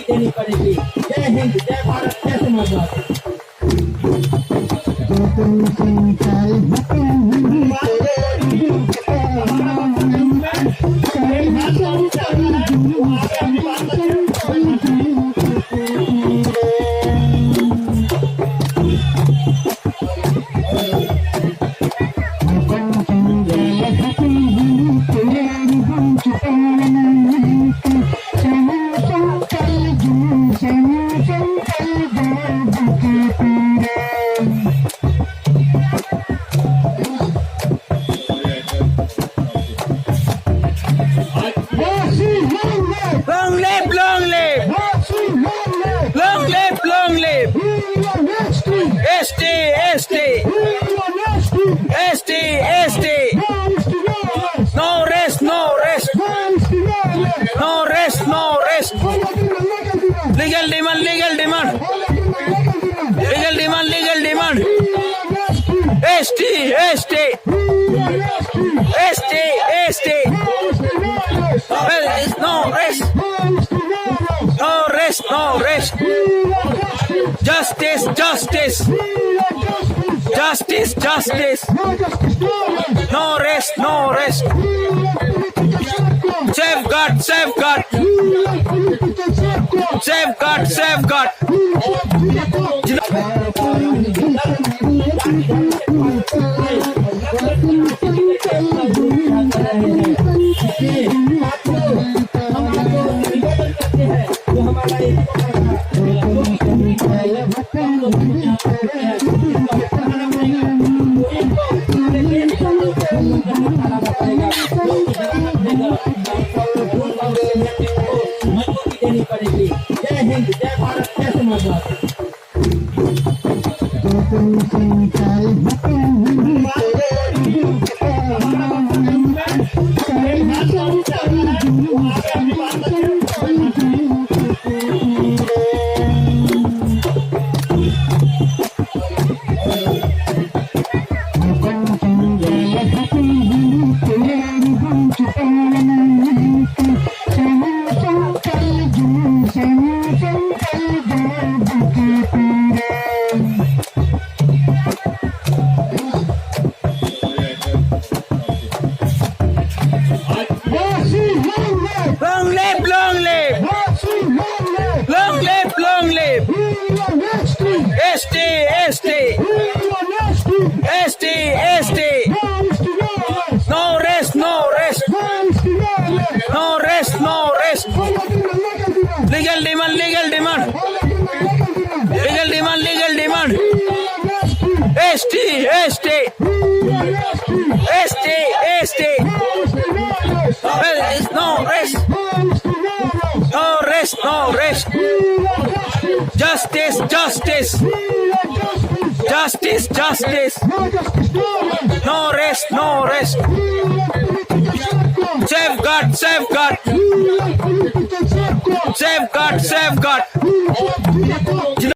देनी पड़ेगी। जय हिंद, जय भारत, जय समाजवाद। Long live! ST, ST! ST, ST! No rest, no rest! No rest, no rest! Legal demand, legal demand! Legal demand, legal demand! ST, ST! ST, ST! No rest! No rest, no rest! Justice, justice! Justice, justice! No rest, no rest! Safeguard, safeguard! Safeguard, safeguard! देनी पड़ेगी। जय हिंद, जय भारत, जय समाजवाद। Long live, long live! Long live, long live! ST, ST! ST, ST! No rest, no rest! No rest, no rest! Legal demand, legal demand! Legal demand, legal demand! ST, ST! ST, ST! No rest! No rest, no rest! Justice, justice! Justice, justice! No rest, no rest! Safeguard, safeguard! Safeguard, safeguard!